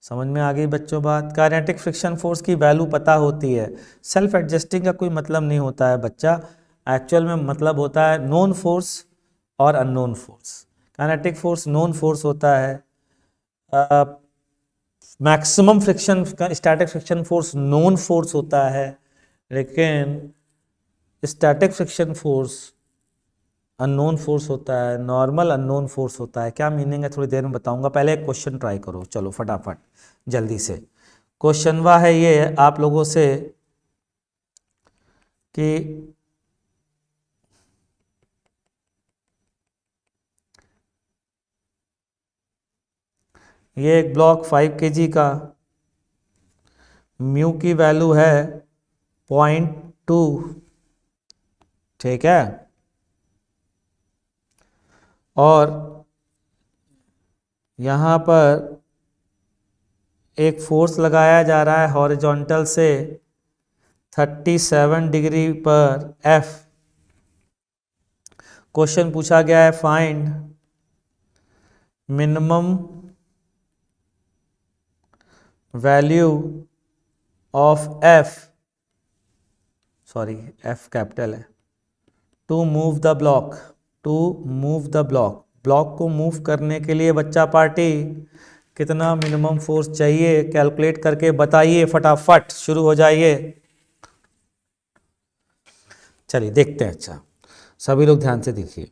समझ में आ गई बच्चों बात? काइनेटिक फ्रिक्शन फोर्स की वैल्यू पता होती है, सेल्फ एडजस्टिंग का कोई मतलब नहीं होता है बच्चा, एक्चुअल में मतलब होता है नोन फोर्स और unknown force. Kinetic force known force होता है, maximum friction static friction force known force होता है, लेकिन static friction force unknown force होता है, नॉर्मल अननोन फोर्स होता है। क्या मीनिंग है थोड़ी देर में बताऊंगा, पहले एक क्वेश्चन ट्राई करो, चलो फटाफट जल्दी से। क्वेश्चनवा है ये आप लोगों से कि ये एक ब्लॉक 5 kg का, म्यू की वैल्यू है 0.2, ठीक है, और यहाँ पर एक फोर्स लगाया जा रहा है हॉरिजॉन्टल से 37 डिग्री पर F। क्वेश्चन पूछा गया है find minimum value of F, sorry F capital है, to move the block, to move the block, block को मूव करने के लिए बच्चा पार्टी कितना मिनिमम फोर्स चाहिए कैलकुलेट करके बताइए, फटाफट शुरू हो जाइए। चलिए देखते हैं। अच्छा सभी लोग ध्यान से देखिए,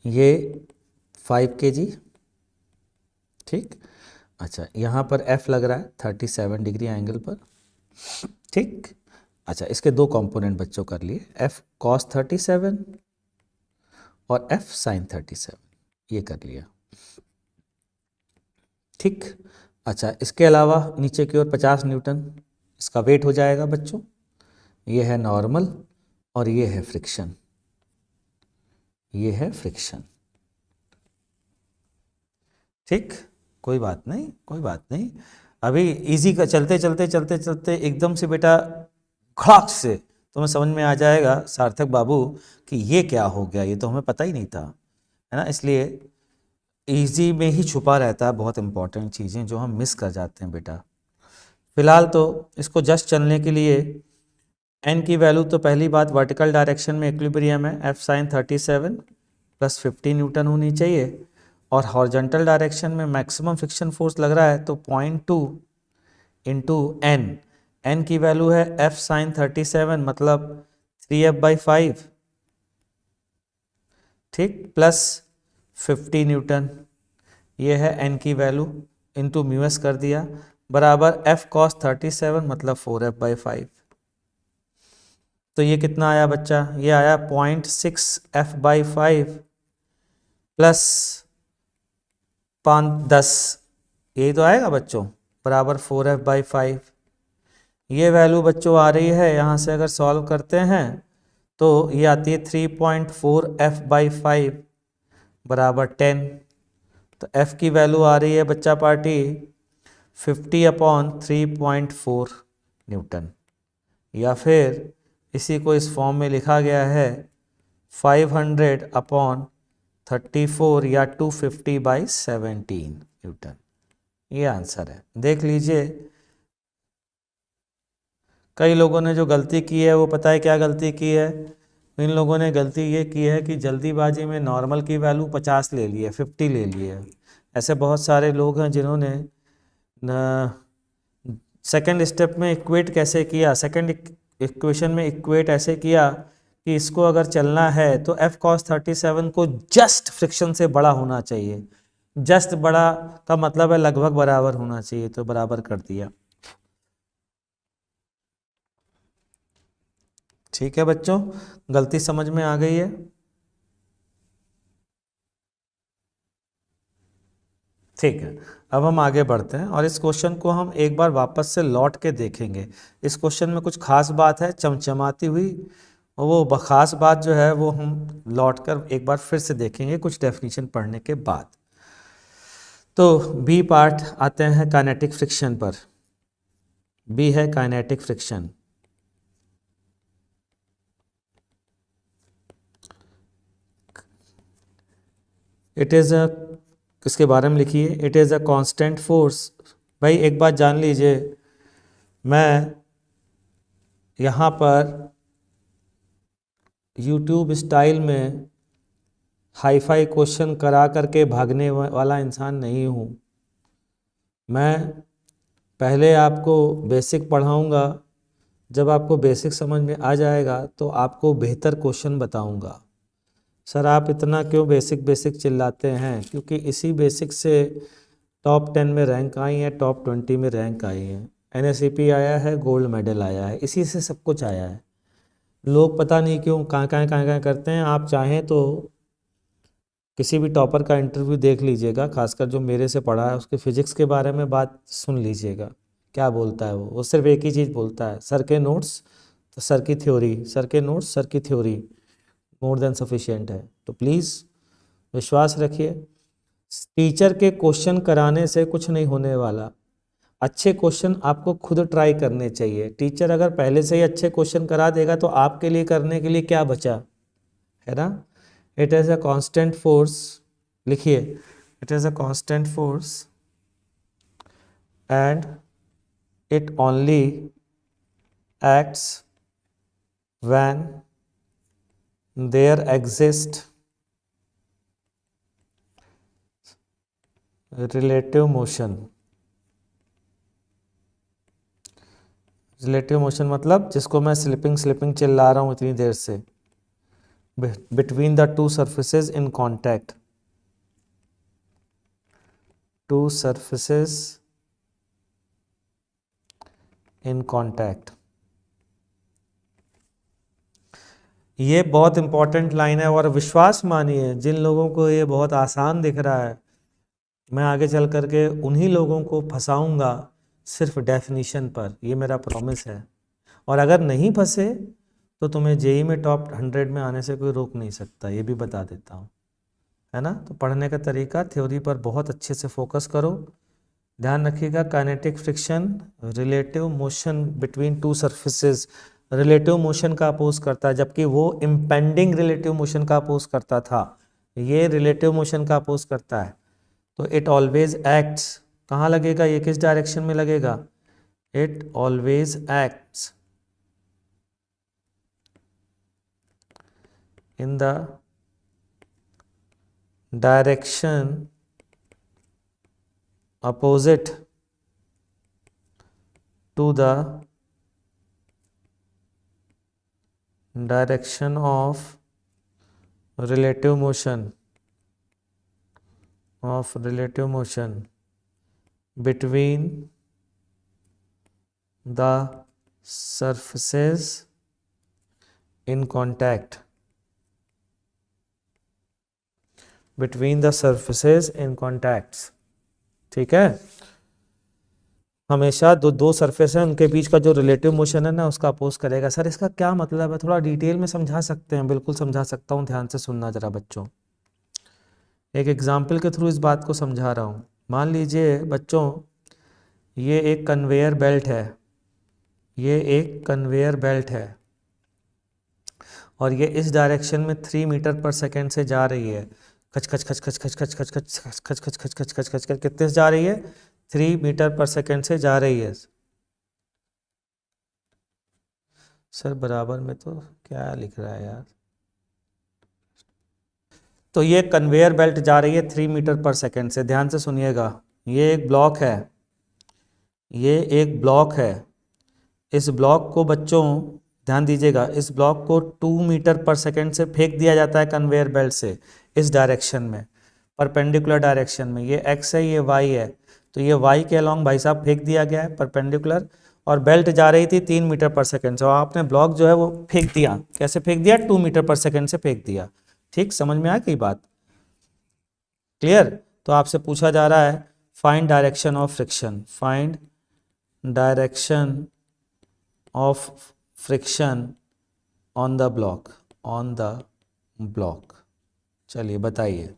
ये 5 kg, ठीक। अच्छा यहाँ पर F लग रहा है 37 डिग्री एंगल पर, ठीक। अच्छा इसके दो कंपोनेंट बच्चों कर लिए, F cos 37 और F sin 37, ये कर लिया, ठीक। अच्छा इसके अलावा नीचे की ओर 50 न्यूटन इसका वेट हो जाएगा बच्चों। ये है नॉर्मल और ये है फ्रिक्शन, ये है फ्रिक्शन, ठीक। कोई बात नहीं, कोई बात नहीं। अभी इजी का चलते चलते चलते चलते एकदम से बेटा खड़ाक से तुम्हें समझ में आ जाएगा सार्थक बाबू कि ये क्या हो गया, ये तो हमें पता ही नहीं था, है ना। इसलिए इजी में ही छुपा रहता है बहुत इंपॉर्टेंट चीज़ें जो हम मिस कर जाते हैं बेटा। फिलहाल तो इसको जस्ट चलने के लिए एन की वैल्यू तो पहली बात वर्टिकल डायरेक्शन में इक्विलिब्रियम है, F sin 37 प्लस 50 न्यूटन होनी चाहिए, और हॉरिजॉन्टल डायरेक्शन में मैक्सिमम फ्रिक्शन फोर्स लग रहा है तो 0.2 इंटू एन, एन की वैल्यू है F sin 37 मतलब 3F/5, ठीक, प्लस 50 न्यूटन, ये है एन की वैल्यू, इंटू म्यूएस कर दिया, बराबर F cos 37 मतलब 4F/5। तो ये कितना आया बच्चा, ये आया 0.6F/5 प्लस 5-10, यही तो आएगा बच्चों, बराबर 4F/5। ये वैल्यू बच्चों आ रही है, यहाँ से अगर सॉल्व करते हैं तो ये आती है 3.4F/5 बराबर 10। तो F की वैल्यू आ रही है बच्चा पार्टी 50/3.4 न्यूटन, या फिर इसी को इस फॉर्म में लिखा गया है 500/34 या 250/17 न्यूटन। ये आंसर है, देख लीजिए। कई लोगों ने जो गलती की है वो पता है क्या गलती की है, इन लोगों ने गलती ये की है कि जल्दीबाजी में नॉर्मल की वैल्यू 50 ले ली है, 50 ले ली है। ऐसे बहुत सारे लोग हैं जिन्होंने सेकंड स्टेप में इक्वेट कैसे किया, सेकंड इक्वेशन में इक्वेट ऐसे किया कि इसको अगर चलना है तो F cos 37 को जस्ट फ्रिक्शन से बड़ा होना चाहिए, जस्ट बड़ा का मतलब है लगभग बराबर होना चाहिए, तो बराबर कर दिया। ठीक है बच्चों, गलती समझ में आ गई है। ठीक है, अब हम आगे बढ़ते हैं और इस क्वेश्चन को हम एक बार वापस से लौट के देखेंगे। इस क्वेश्चन में कुछ खास बात है चमचमाती हुई, और वो खास बात जो है वो हम लौट कर एक बार फिर से देखेंगे कुछ डेफिनेशन पढ़ने के बाद। तो बी पार्ट आते हैं काइनेटिक फ्रिक्शन पर। बी है काइनेटिक फ्रिक्शन। इट इज़ अ, किसके बारे में लिखिए, it is a constant force. भाई एक बात जान लीजिए, मैं यहाँ पर YouTube स्टाइल में हाई फाई क्वेश्चन करा करके भागने वाला इंसान नहीं हूँ। मैं पहले आपको बेसिक पढ़ाऊँगा, जब आपको बेसिक समझ में आ जाएगा तो आपको बेहतर क्वेश्चन बताऊँगा। सर आप इतना क्यों बेसिक बेसिक चिल्लाते हैं, क्योंकि इसी बेसिक से टॉप 10 में रैंक आई है, टॉप 20 में रैंक आई है, NSEP आया है, गोल्ड मेडल आया है, इसी से सब कुछ आया है। लोग पता नहीं क्यों कहाँ करते हैं। आप चाहें तो किसी भी टॉपर का इंटरव्यू देख लीजिएगा, खासकर जो मेरे से पढ़ा है उसके फिजिक्स के बारे में बात सुन लीजिएगा, क्या बोलता है वो सिर्फ एक ही चीज़ बोलता है, सर के नोट्स तो सर की थ्योरी, सर के नोट्स सर की थ्योरी मोर देन सफिशिएंट है। तो प्लीज़ विश्वास रखिए, टीचर के क्वेश्चन कराने से कुछ नहीं होने वाला। अच्छे क्वेश्चन आपको खुद ट्राई करने चाहिए। टीचर अगर पहले से ही अच्छे क्वेश्चन करा देगा तो आपके लिए करने के लिए क्या बचा, है ना। It is a constant force, लिखिए, it is a constant force and it only acts when there exist relative motion। Relative motion मतलब जिसको मैं स्लिपिंग स्लिपिंग चिल्ला रहा हूँ इतनी देर से, between the two surfaces in contact, two surfaces in contact. ये बहुत इंपॉर्टेंट लाइन है और विश्वास मानिए जिन लोगों को ये बहुत आसान दिख रहा है, मैं आगे चल करके उन्हीं लोगों को फंसाऊंगा सिर्फ डेफिनीशन पर, ये मेरा प्रॉमिस है। और अगर नहीं फंसे तो तुम्हें जेई में टॉप 100 में आने से कोई रोक नहीं सकता, ये भी बता देता हूँ, है ना। तो पढ़ने का तरीका, थ्योरी पर बहुत अच्छे से फोकस करो, ध्यान रखिएगा। Kinetic friction relative motion between two surfaces, relative motion का अपोज करता है, जबकि वो इम्पेंडिंग रिलेटिव मोशन का अपोज करता था, ये रिलेटिव मोशन का अपोज करता है। तो इट ऑलवेज एक्ट्स, कहाँ लगेगा, ये किस डायरेक्शन में लगेगा, it always acts in the direction opposite to the direction of relative motion between the surfaces in contact, between the surfaces in contacts। ठीक है, हमेशा दो सरफेस है उनके बीच का जो रिलेटिव मोशन है ना उसका अपोज करेगा। सर इसका क्या मतलब है, थोड़ा डिटेल में समझा सकते हैं? बिल्कुल समझा सकता हूँ, ध्यान से सुनना जरा बच्चों। एक एग्जाम्पल के थ्रू इस बात को समझा रहा हूँ। मान लीजिए बच्चों, ये एक कन्वेयर बेल्ट है, ये एक कन्वेयर बेल्ट है और ये इस डायरेक्शन में 3 मीटर पर सेकेंड से जा रही है, खच खच खच खच खच खच खच खच खच खच खच खच खच खच खच खच, कितने से जा रही है, 3 मीटर पर सेकेंड से जा रही है। सर बराबर में तो क्या लिख रहा है यार। तो ये कन्वेयर बेल्ट जा रही है 3 मीटर पर सेकेंड से, ध्यान से सुनिएगा। ये एक ब्लॉक है, ये एक ब्लॉक है। इस ब्लॉक को बच्चों ध्यान दीजिएगा, इस ब्लॉक को 2 मीटर पर सेकेंड से फेंक दिया जाता है कन्वेयर बेल्ट से इस डायरेक्शन में, परपेंडिकुलर डायरेक्शन में। ये एक्स है, ये वाई है, तो ये वाई के अलॉन्ग भाई साहब फेंक दिया गया है परपेंडिकुलर, और बेल्ट जा रही थी 3 मीटर पर सेकेंड से, और आपने ब्लॉक जो है वो फेंक दिया। कैसे फेंक दिया, 2 मीटर पर सेकेंड से फेंक दिया। ठीक, समझ में आया कई बात, क्लियर। तो आपसे पूछा जा रहा है find direction of friction, find direction of friction on the block, on the block. चलिए बताइए।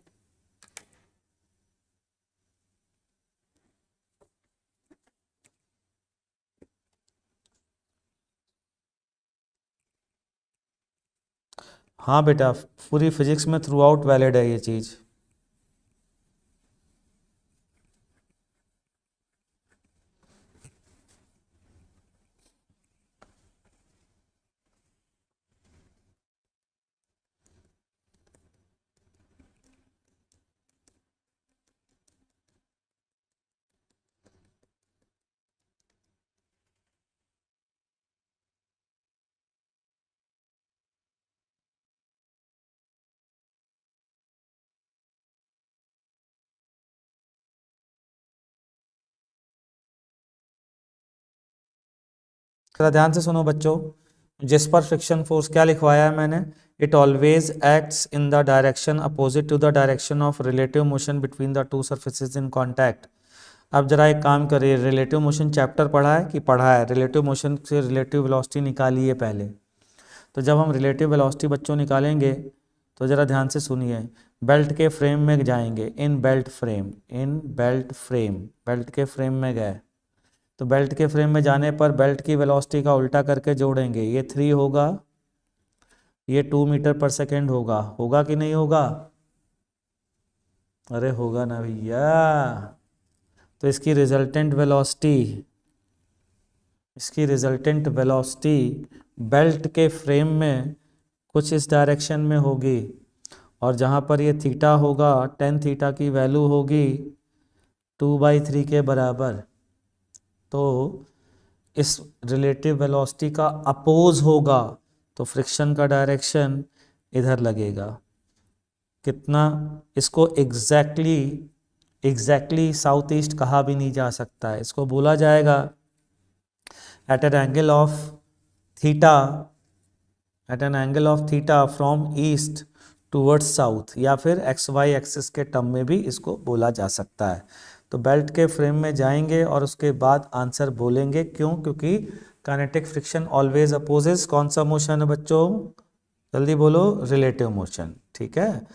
हाँ बेटा, पूरी फिजिक्स में थ्रू आउट वैलिड है ये चीज़। थोड़ा ध्यान से सुनो बच्चों, जिस पर फ्रिक्शन फोर्स क्या लिखवाया है मैंने, it always acts in the direction opposite to the direction of relative motion between the two surfaces in contact. अब जरा एक काम करिए, रिलेटिव मोशन चैप्टर पढ़ा है कि पढ़ा है, रिलेटिव मोशन से रिलेटिव वेलोसिटी निकालिए पहले। तो जब हम रिलेटिव वेलोसिटी बच्चों निकालेंगे तो ज़रा ध्यान से सुनिए, बेल्ट के फ्रेम में जाएंगे, इन बेल्ट फ्रेम, इन बेल्ट फ्रेम, बेल्ट के फ्रेम में गए, तो बेल्ट के फ्रेम में जाने पर बेल्ट की वेलोसिटी का उल्टा करके जोड़ेंगे, ये 3 होगा ये 2 मीटर पर सेकेंड होगा, होगा कि नहीं होगा? अरे होगा ना भैया। तो इसकी रिजल्टेंट वेलोसिटी बेल्ट के फ्रेम में कुछ इस डायरेक्शन में होगी, और जहाँ पर ये थीटा होगा, टेन थीटा की वैल्यू होगी 2/3 के बराबर। तो इस रिलेटिव वेलोसिटी का अपोज होगा, तो फ्रिक्शन का डायरेक्शन इधर लगेगा। कितना? इसको एग्जैक्टली साउथ ईस्ट कहा भी नहीं जा सकता है, इसको बोला जाएगा at an angle of theta from east towards south, या फिर एक्स वाई एक्सिस के टर्म में भी इसको बोला जा सकता है। तो बेल्ट के फ्रेम में जाएंगे और उसके बाद आंसर बोलेंगे। क्यों? क्योंकि काइनेटिक फ्रिक्शन ऑलवेज अपोजेस कौन सा मोशन है बच्चों? जल्दी बोलो। Relative motion. ठीक है,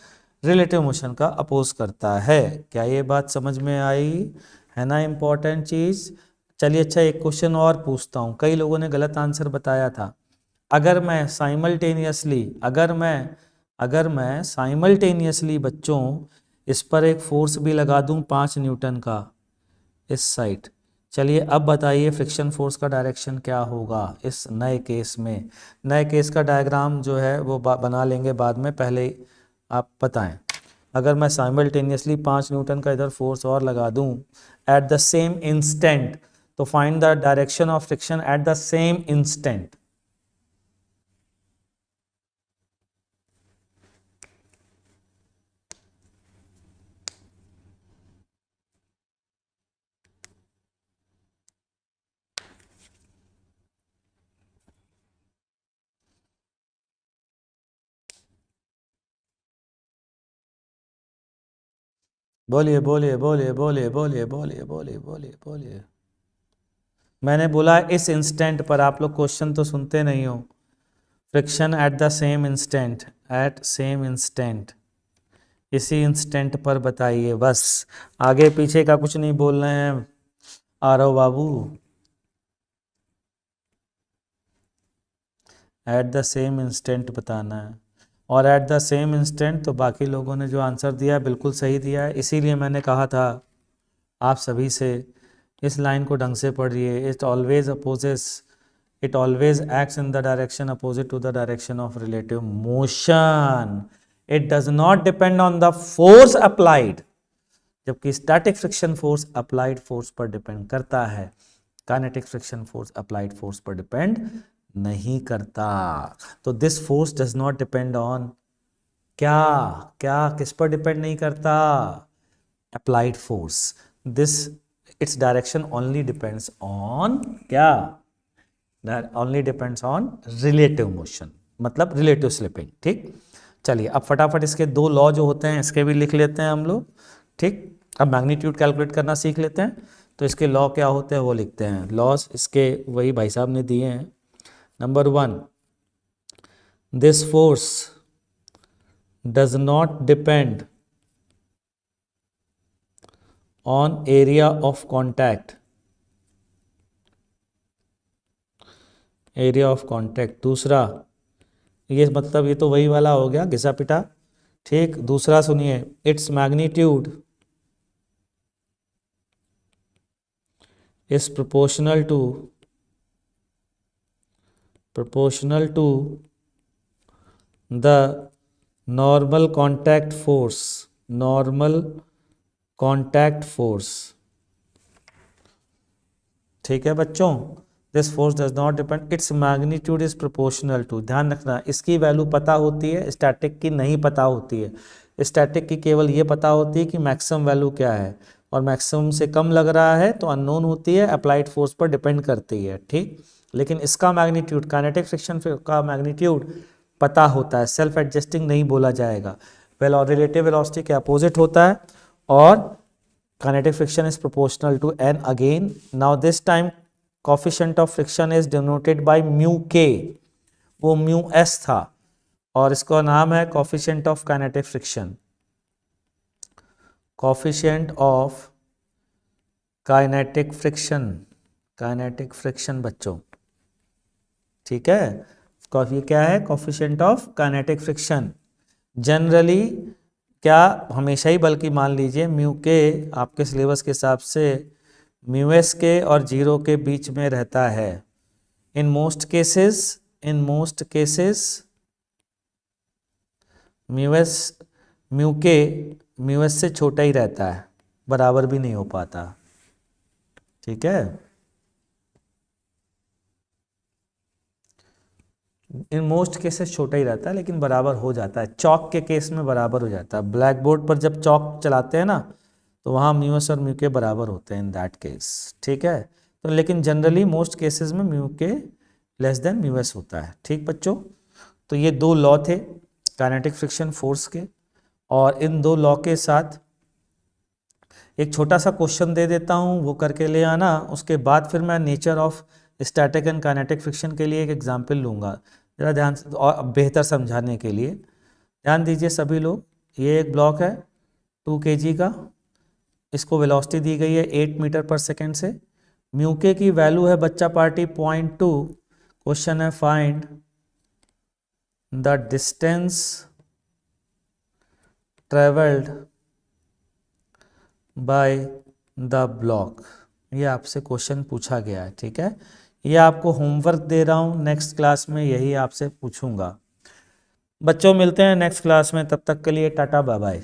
रिलेटिव मोशन का अपोज करता है। क्या ये बात समझ में आई? है ना इम्पॉर्टेंट चीज। चलिए अच्छा, एक क्वेश्चन और पूछता हूँ। कई लोगों ने गलत आंसर बताया था। अगर मैं साइमल्टेनियसली बच्चों इस पर एक फोर्स भी लगा दूं 5 न्यूटन का इस साइड, चलिए अब बताइए फ्रिक्शन फोर्स का डायरेक्शन क्या होगा इस नए केस में। नए केस का डायग्राम जो है वो बना लेंगे बाद में, पहले आप बताएं। अगर मैं साइमल्टेनियसली 5 न्यूटन का इधर फोर्स और लगा दूं एट द सेम इंस्टेंट, तो find the direction of friction at the same instant. बोलिए बोलिए बोलिए बोलिए बोलिए बोलिए बोलिए बोलिए बोलिए। मैंने बोला इस इंस्टेंट पर, आप लोग क्वेश्चन तो सुनते नहीं हो। Friction at the same instant, at same instant, इसी इंस्टेंट पर बताइए बस। आगे पीछे का कुछ नहीं बोल रहे हैं आरव बाबू। एट द सेम इंस्टेंट बताना है, और एट द सेम इंस्टेंट तो बाकी लोगों ने जो आंसर दिया बिल्कुल सही दिया है। इसीलिए मैंने कहा था आप सभी से इस लाइन को ढंग से पढ़िए। It always acts in the direction opposite to the direction of relative motion. It does not depend on the force applied, जबकि static friction force applied force पर डिपेंड करता है, kinetic friction force applied force पर depend नहीं करता। तो this force does not depend on क्या क्या किस पर डिपेंड नहीं करता? Applied force. This it's direction only depends on क्या? Only depends on relative motion, मतलब रिलेटिव स्लिपिंग। ठीक, चलिए अब फटाफट इसके दो लॉ जो होते हैं इसके भी लिख लेते हैं हम लोग। ठीक, अब मैग्नीट्यूड कैलकुलेट करना सीख लेते हैं। तो इसके लॉ क्या होते हैं वो लिखते हैं। लॉस इसके वही भाई साहब ने दिए हैं। Number 1, this force does not depend on area of contact, area of contact. दूसरा, ये मतलब ये तो वही वाला हो गया घिसा पिटा। ठीक, दूसरा सुनिए, its magnitude is proportional to the normal contact force। ठीक है बच्चों, this force does not depend, its magnitude is proportional to. ध्यान रखना, इसकी वैल्यू पता होती है, स्टैटिक की नहीं पता होती है। स्टैटिक की केवल ये पता होती है कि मैक्सिमम वैल्यू क्या है, और मैक्सिमम से कम लग रहा है तो अननोन होती है, अप्लाइड फोर्स पर डिपेंड करती है। ठीक, लेकिन इसका मैग्नीट्यूड, काइनेटिक फ्रिक्शन का मैग्नीट्यूड पता होता है, सेल्फ एडजस्टिंग नहीं बोला जाएगा। रिलेटिव वेलोसिटी के अपोजिट होता है, और kinetic friction is proportional to n again. Now this time coefficient of friction is denoted by mu k, वो mu s था, और इसका नाम है coefficient of kinetic friction, coefficient of kinetic friction बच्चों। ठीक है, ये क्या है, coefficient of kinetic friction. Generally क्या हमेशा ही, बल्कि मान लीजिए म्यू के आपके सिलेबस के हिसाब से म्यू एस के और जीरो के बीच में रहता है। In most cases mu S से छोटा ही रहता है, बराबर भी नहीं हो पाता। ठीक है, इन मोस्ट केसेस छोटा ही रहता है लेकिन बराबर हो जाता है। चौक के केस में बराबर हो जाता है। ब्लैक बोर्ड पर जब चौक चलाते हैं ना तो वहाँ म्यू एस और म्यू के बराबर होते हैं इन दैट केस। ठीक है, तो लेकिन जनरली मोस्ट केसेस में म्यू के लेस देन म्यू एस होता है। ठीक बच्चों, तो ये दो लॉ थे काइनेटिक फ्रिक्शन फोर्स के, और इन दो लॉ के साथ एक छोटा सा क्वेश्चन दे देता हूँ, वो करके ले आना। उसके बाद फिर मैं nature of static and kinetic friction के लिए एक एग्जाम्पल लूँगा, ज़रा ध्यान से और बेहतर समझाने के लिए। ध्यान दीजिए सभी लोग, ये एक ब्लॉक है 2 kg का, इसको वेलोसिटी दी गई है 8 मीटर पर सेकेंड से। म्यू के की वैल्यू है बच्चा पार्टी 0.2। क्वेश्चन है find the distance travelled by the block. ये आपसे क्वेश्चन पूछा गया है। ठीक है, ये आपको होमवर्क दे रहा हूँ, नेक्स्ट क्लास में यही आपसे पूछूंगा। बच्चों मिलते हैं नेक्स्ट क्लास में, तब तक के लिए टाटा बाय बाय।